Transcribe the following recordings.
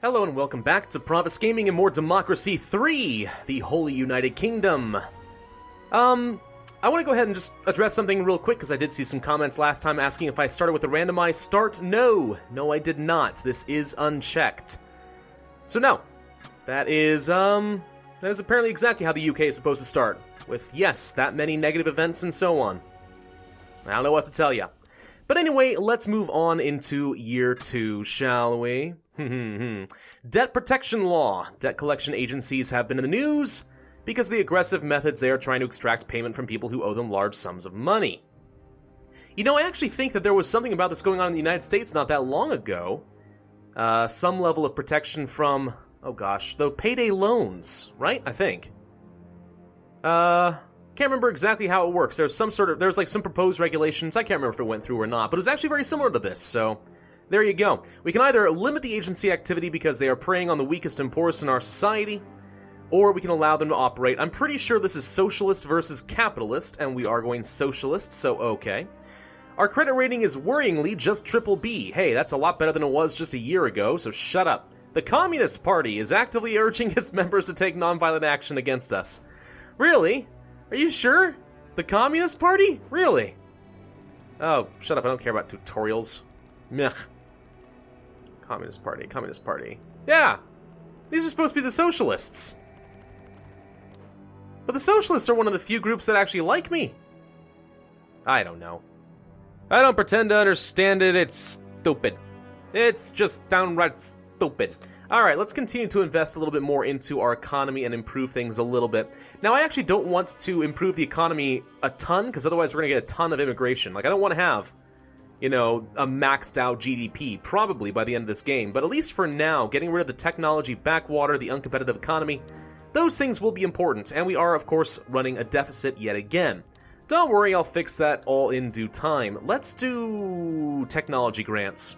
Hello and welcome back to Pravus Gaming and More Democracy 3, the Holy United Kingdom. I want to go ahead and just address something real quick because I did see some comments last time asking if I started with a randomized start. No, I did not. This is unchecked. So no, that is apparently exactly how the UK is supposed to start, with yes, that many negative events and so on. I don't know what to tell you. But anyway, let's move on into year 2, shall we? Debt protection law. Debt collection agencies have been in the news because of the aggressive methods they are trying to extract payment from people who owe them large sums of money. You know, I actually think that there was something about this going on in the United States not that long ago. Some level of protection from, the payday loans, right? I think. Can't remember exactly how it works. There's some proposed regulations. I can't remember if it went through or not, but it was actually very similar to this, so there you go. We can either limit the agency activity because they are preying on the weakest and poorest in our society, or we can allow them to operate. I'm pretty sure this is socialist versus capitalist, and we are going socialist, so okay. Our credit rating is worryingly just BBB. Hey, that's a lot better than it was just a year ago, so shut up. The Communist Party is actively urging its members to take nonviolent action against us. Really? Are you sure? The Communist Party? Really? Oh, shut up, I don't care about tutorials. Meh. Communist Party. Yeah! These are supposed to be the socialists. But the socialists are one of the few groups that actually like me. I don't know. I don't pretend to understand it, it's stupid. It's just downright stupid. Alright, let's continue to invest a little bit more into our economy and improve things a little bit. Now, I actually don't want to improve the economy a ton, because otherwise we're going to get a ton of immigration. Like, I don't want to have, a maxed out GDP, probably by the end of this game. But at least for now, getting rid of the technology backwater, the uncompetitive economy, those things will be important. And we are, of course, running a deficit yet again. Don't worry, I'll fix that all in due time. Let's do technology grants.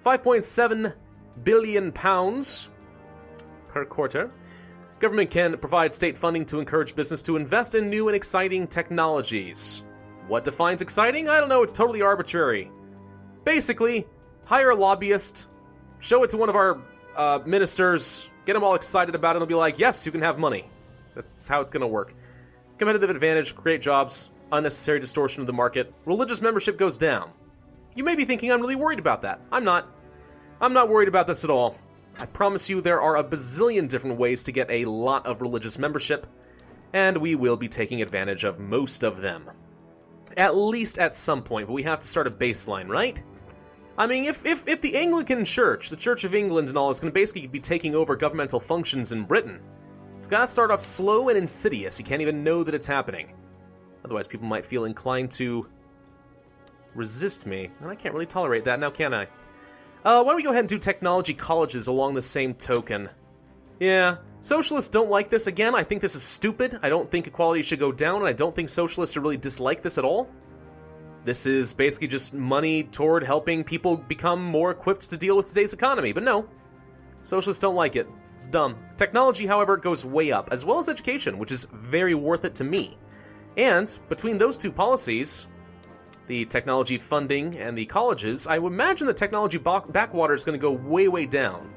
5.7 billion pounds per quarter. Government can provide state funding to encourage business to invest in new and exciting technologies. What defines exciting? I don't know, it's totally arbitrary. Basically, hire a lobbyist, show it to one of our ministers, get them all excited about it, and they'll be like, yes, you can have money. That's how it's going to work. Competitive advantage, create jobs, unnecessary distortion of the market, religious membership goes down. You may be thinking I'm really worried about that. I'm not. I'm not worried about this at all. I promise you there are a bazillion different ways to get a lot of religious membership, and we will be taking advantage of most of them. At least at some point, but we have to start a baseline, right? I mean, if the Anglican Church, the Church of England and all, is going to basically be taking over governmental functions in Britain, it's got to start off slow and insidious. You can't even know that it's happening. Otherwise, people might feel inclined to resist me, and I can't really tolerate that now, can I? Why don't we go ahead and do technology colleges along the same token? Yeah, socialists don't like this. Again, I think this is stupid. I don't think equality should go down, and I don't think socialists really dislike this at all. This is basically just money toward helping people become more equipped to deal with today's economy. But no, socialists don't like it. It's dumb. Technology, however, goes way up, as well as education, which is very worth it to me. And between those two policies, the technology funding and the colleges, I would imagine the technology backwater is going to go way, way down.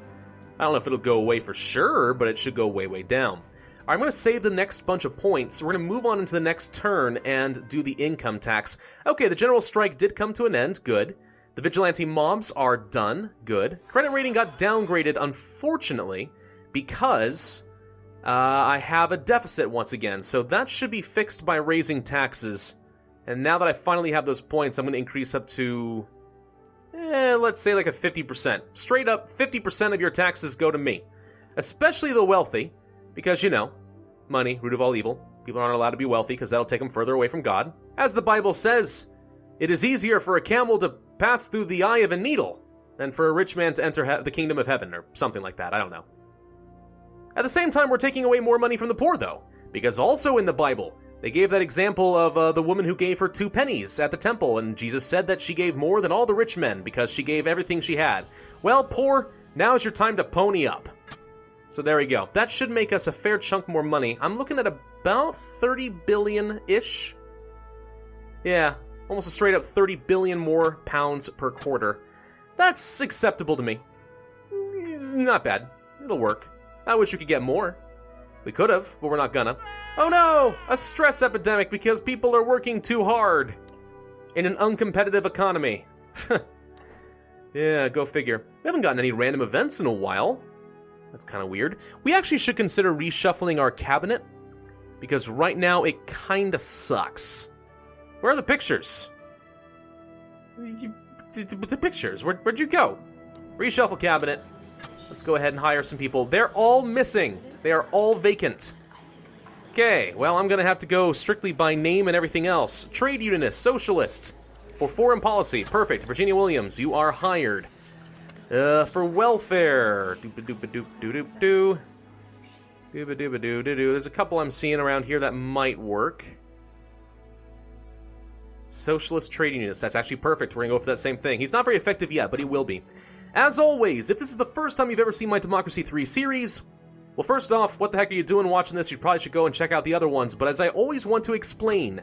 I don't know if it'll go away for sure, but it should go way, way down. I'm going to save the next bunch of points. We're going to move on into the next turn and do the income tax. Okay, the general strike did come to an end. Good. The vigilante mobs are done. Good. Credit rating got downgraded, unfortunately, because I have a deficit once again. So that should be fixed by raising taxes. And now that I finally have those points, I'm going to increase up to, let's say like a 50%. Straight up, 50% of your taxes go to me. Especially the wealthy, because, money, root of all evil. People aren't allowed to be wealthy because that'll take them further away from God. As the Bible says, it is easier for a camel to pass through the eye of a needle than for a rich man to enter the kingdom of heaven, or something like that, I don't know. At the same time, we're taking away more money from the poor, though, because also in the Bible, they gave that example of the woman who gave her 2 pennies at the temple, and Jesus said that she gave more than all the rich men because she gave everything she had. Well, poor, now's your time to pony up. So there we go. That should make us a fair chunk more money. I'm looking at about 30 billion-ish. Yeah, almost a straight up 30 billion more pounds per quarter. That's acceptable to me. It's not bad. It'll work. I wish we could get more. We could have, but we're not gonna. Oh no! A stress epidemic because people are working too hard in an uncompetitive economy. Yeah, go figure. We haven't gotten any random events in a while. That's kind of weird. We actually should consider reshuffling our cabinet, because right now it kinda sucks. Where are the pictures? The pictures, where'd you go? Reshuffle cabinet. Let's go ahead and hire some people. They're all missing. They are all vacant. Okay, well, I'm gonna have to go strictly by name and everything else. Trade unionist, socialist. For foreign policy, perfect. Virginia Williams, you are hired. For welfare, doop-a-doop-a-doop-doo-doop-doo. Dooba-dooba-doo-doo-doo. There's a couple I'm seeing around here that might work. Socialist trade unionist, that's actually perfect. We're gonna go for that same thing. He's not very effective yet, but he will be. As always, if this is the first time you've ever seen my Democracy 3 series, well, first off, what the heck are you doing watching this? You probably should go and check out the other ones, but as I always want to explain,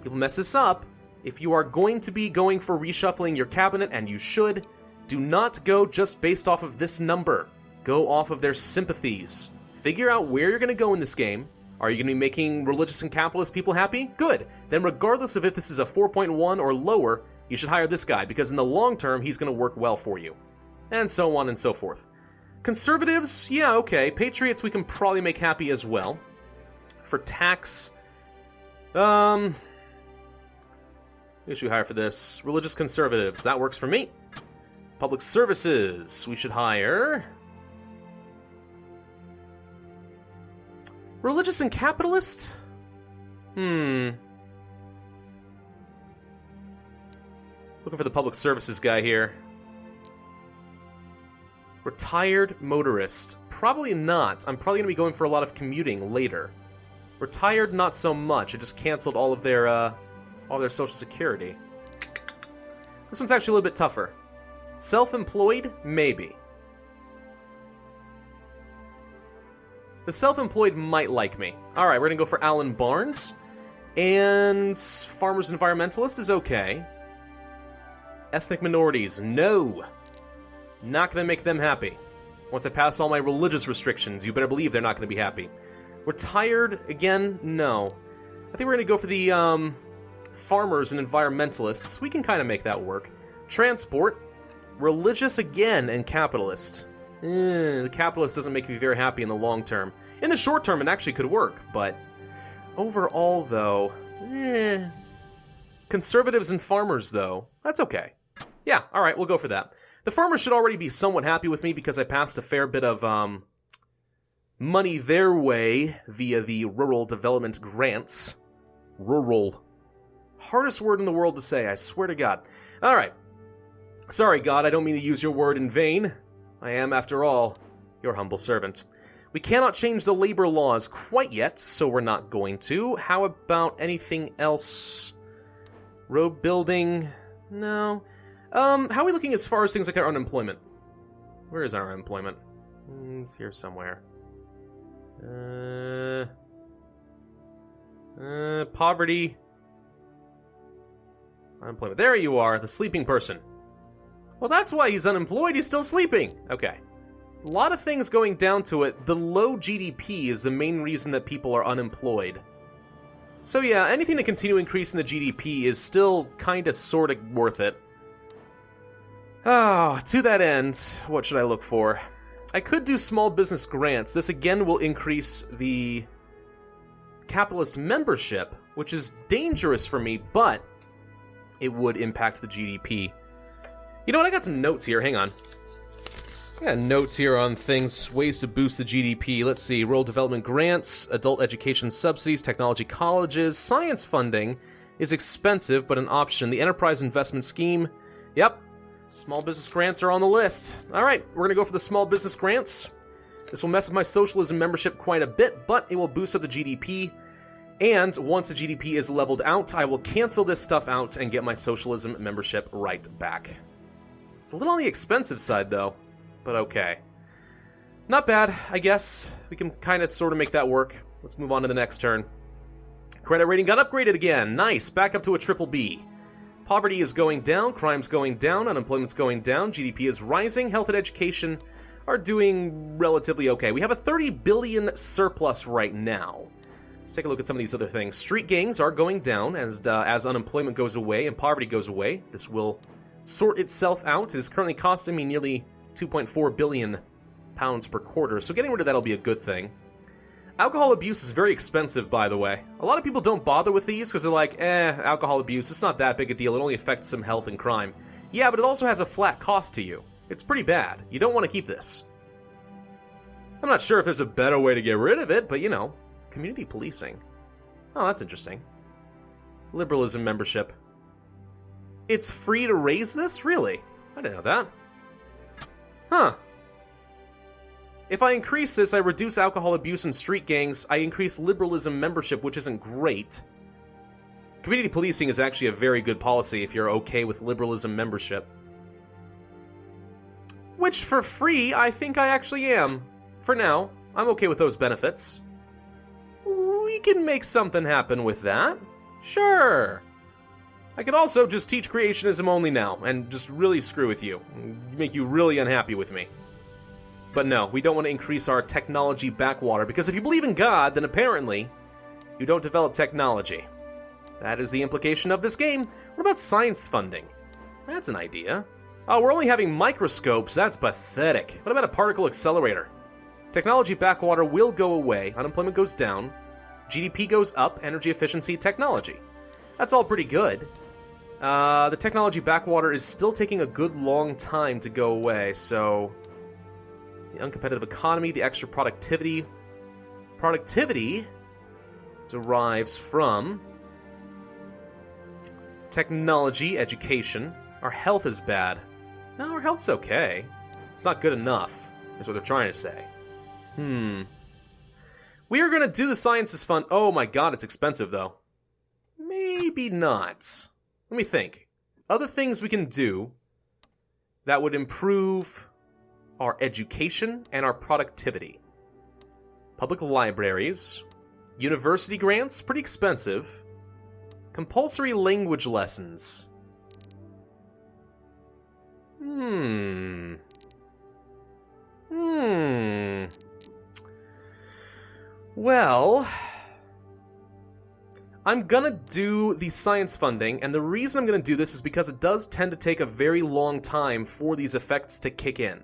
people mess this up. If you are going to be going for reshuffling your cabinet, and you should, do not go just based off of this number. Go off of their sympathies. Figure out where you're going to go in this game. Are you going to be making religious and capitalist people happy? Good. Then regardless of if this is a 4.1 or lower, you should hire this guy, because in the long term, he's going to work well for you. And so on and so forth. Conservatives, yeah, okay. Patriots we can probably make happy as well. For tax, who should we hire for this? Religious conservatives, that works for me. Public services, we should hire... Religious and capitalist? Looking for the public services guy here. Retired motorist. Probably not. I'm probably going to be going for a lot of commuting later. Retired, not so much. I just canceled all their Social Security. This one's actually a little bit tougher. Self-employed? Maybe. The self-employed might like me. Alright, we're going to go for Alan Barnes. And farmers environmentalist is okay. Ethnic minorities, no. Not going to make them happy. Once I pass all my religious restrictions, you better believe they're not going to be happy. Retired, again, no. I think we're going to go for the farmers and environmentalists. We can kind of make that work. Transport, religious again, and capitalist. The capitalist doesn't make me very happy in the long term. In the short term, it actually could work, but overall, though, Conservatives and farmers, though, that's okay. Yeah, alright, we'll go for that. The farmers should already be somewhat happy with me because I passed a fair bit of money their way via the rural development grants. Rural. Hardest word in the world to say, I swear to God. Alright. Sorry, God, I don't mean to use your word in vain. I am, after all, your humble servant. We cannot change the labor laws quite yet, so we're not going to. How about anything else? Road building? No. How are we looking as far as things like our unemployment? Where is our unemployment? It's here somewhere. Poverty. Unemployment. There you are, the sleeping person. Well, that's why he's unemployed, he's still sleeping. Okay. A lot of things going down to it. The low GDP is the main reason that people are unemployed. So yeah, anything to continue increasing the GDP is still kinda sorta worth it. Oh, to that end, what should I look for? I could do small business grants. This again will increase the capitalist membership, which is dangerous for me, but it would impact the GDP. You know what, I got some notes here, hang on. I got notes here on things, ways to boost the GDP. Let's see, rural development grants, adult education subsidies, technology colleges, science funding is expensive, but an option. The enterprise investment scheme, yep. Small business grants are on the list. Alright, we're gonna go for the small business grants. This will mess with my socialism membership quite a bit, but it will boost up the GDP. And once the GDP is leveled out, I will cancel this stuff out and get my socialism membership right back. It's a little on the expensive side, though, but okay. Not bad, I guess. We can kind of sort of make that work. Let's move on to the next turn. Credit rating got upgraded again. Nice, back up to a triple B. Poverty is going down, crime's going down, unemployment's going down, GDP is rising, health and education are doing relatively okay. We have a 30 billion surplus right now. Let's take a look at some of these other things. Street gangs are going down as unemployment goes away and poverty goes away. This will sort itself out. It is currently costing me nearly 2.4 billion pounds per quarter, so getting rid of that will be a good thing. Alcohol abuse is very expensive, by the way. A lot of people don't bother with these because they're like, alcohol abuse, it's not that big a deal. It only affects some health and crime. Yeah, but it also has a flat cost to you. It's pretty bad. You don't want to keep this. I'm not sure if there's a better way to get rid of it, but you know, community policing. Oh, that's interesting. Liberalism membership. It's free to raise this? Really? I didn't know that. Huh. If I increase this, I reduce alcohol abuse and street gangs. I increase liberalism membership, which isn't great. Community policing is actually a very good policy if you're okay with liberalism membership. Which, for free, I think I actually am. For now, I'm okay with those benefits. We can make something happen with that. Sure. I could also just teach creationism only now, and just really screw with you. Make you really unhappy with me. But no, we don't want to increase our technology backwater, because if you believe in God, then apparently you don't develop technology. That is the implication of this game. What about science funding? That's an idea. Oh, we're only having microscopes. That's pathetic. What about a particle accelerator? Technology backwater will go away. Unemployment goes down. GDP goes up. Energy efficiency, technology. That's all pretty good. The technology backwater is still taking a good long time to go away, so... The uncompetitive economy, the extra productivity. Productivity derives from technology, education. Our health is bad. No, our health's okay. It's not good enough, is what they're trying to say. We are going to do the sciences fund. Oh my god, it's expensive, though. Maybe not. Let me think. Other things we can do that would improve our education and our productivity. Public libraries. University grants, pretty expensive. Compulsory language lessons. Well, I'm gonna do the science funding, and the reason I'm gonna do this is because it does tend to take a very long time for these effects to kick in.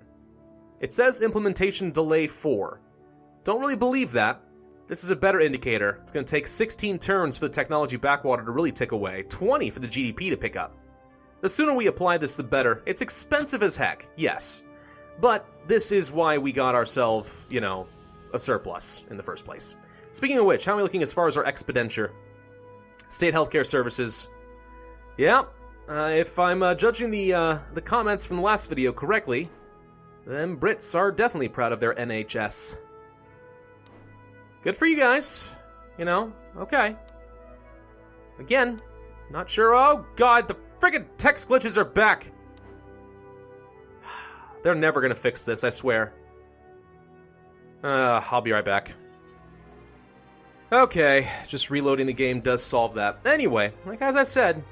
It says implementation delay 4. Don't really believe that. This is a better indicator. It's gonna take 16 turns for the technology backwater to really tick away, 20 for the GDP to pick up. The sooner we apply this, the better. It's expensive as heck, yes. But this is why we got ourselves, you know, a surplus in the first place. Speaking of which, how are we looking as far as our expenditure? State healthcare services. Yeah, if I'm judging the comments from the last video correctly, then Brits are definitely proud of their NHS. Good for you guys. You know, okay. Again, not sure. Oh god, the friggin' text glitches are back. They're never gonna fix this, I swear. I'll be right back. Okay, just reloading the game does solve that. Anyway, like as I said,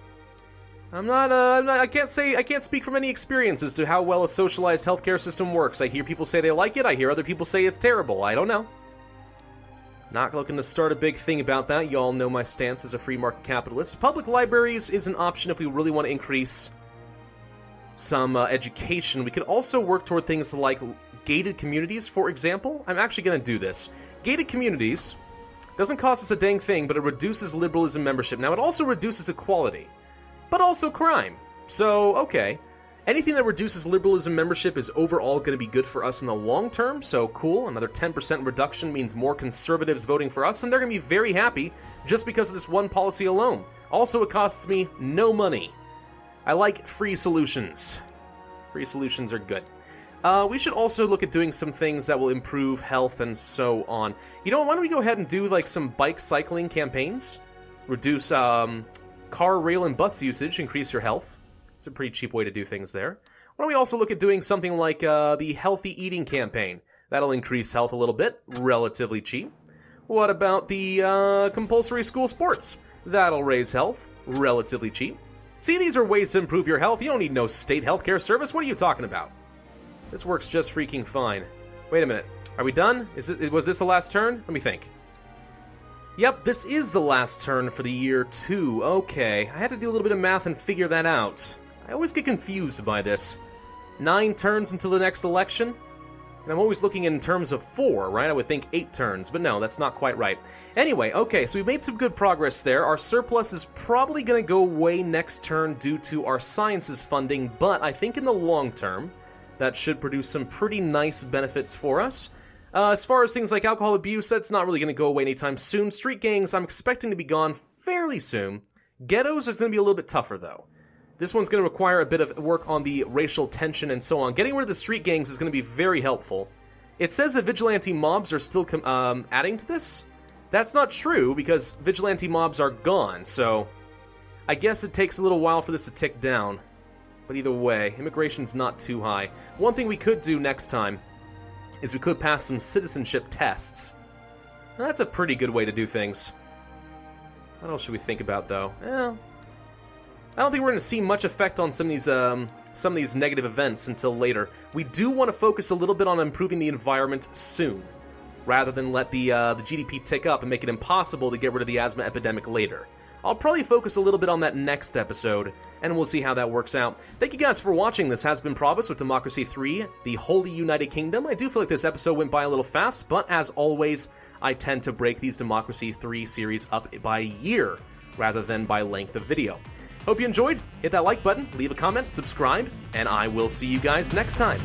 I can't speak from any experience as to how well a socialized healthcare system works. I hear people say they like it, I hear other people say it's terrible. I don't know. Not looking to start a big thing about that. You all know my stance as a free market capitalist. Public libraries is an option if we really want to increase some education. We could also work toward things like gated communities, for example. I'm actually going to do this. Gated communities doesn't cost us a dang thing, but it reduces liberalism membership. Now, it also reduces equality, but also crime. So, okay. Anything that reduces liberalism membership is overall going to be good for us in the long term, so cool. Another 10% reduction means more conservatives voting for us, and they're going to be very happy just because of this one policy alone. Also, it costs me no money. I like free solutions. Free solutions are good. We should also look at doing some things that will improve health and so on. You know, why don't we go ahead and do like some bike cycling campaigns? Reduce car, rail, and bus usage, increase your health. It's a pretty cheap way to do things there. Why don't we also look at doing something like the healthy eating campaign? That'll increase health a little bit, relatively cheap. What about the compulsory school sports? That'll raise health, relatively cheap. See, these are ways to improve your health. You don't need no state healthcare service. What are you talking about? This works just freaking fine. Wait a minute. Are we done? Was this the last turn? Let me think. Yep, this is the last turn for the year 2. Okay, I had to do a little bit of math and figure that out. I always get confused by this. 9 turns until the next election? And I'm always looking in terms of 4, right? I would think 8 turns, but no, that's not quite right. Anyway, okay, so we've made some good progress there. Our surplus is probably going to go away next turn due to our sciences funding, but I think in the long term, that should produce some pretty nice benefits for us. As far as things like alcohol abuse, that's not really going to go away anytime soon. Street gangs, I'm expecting to be gone fairly soon. Ghettos is going to be a little bit tougher, though. This one's going to require a bit of work on the racial tension and so on. Getting rid of the street gangs is going to be very helpful. It says that vigilante mobs are still adding to this. That's not true, because vigilante mobs are gone, so I guess it takes a little while for this to tick down. But either way, immigration's not too high. One thing we could do next time is we could pass some citizenship tests. Now, that's a pretty good way to do things. What else should we think about, though? Well, I don't think we're going to see much effect on some of these negative events until later. We do want to focus a little bit on improving the environment soon, rather than let the GDP tick up and make it impossible to get rid of the asthma epidemic later. I'll probably focus a little bit on that next episode, and we'll see how that works out. Thank you guys for watching. This has been Pravus with Democracy 3, the Holy United Kingdom. I do feel like this episode went by a little fast, but as always, I tend to break these Democracy 3 series up by year, rather than by length of video. Hope you enjoyed. Hit that like button, leave a comment, subscribe, and I will see you guys next time.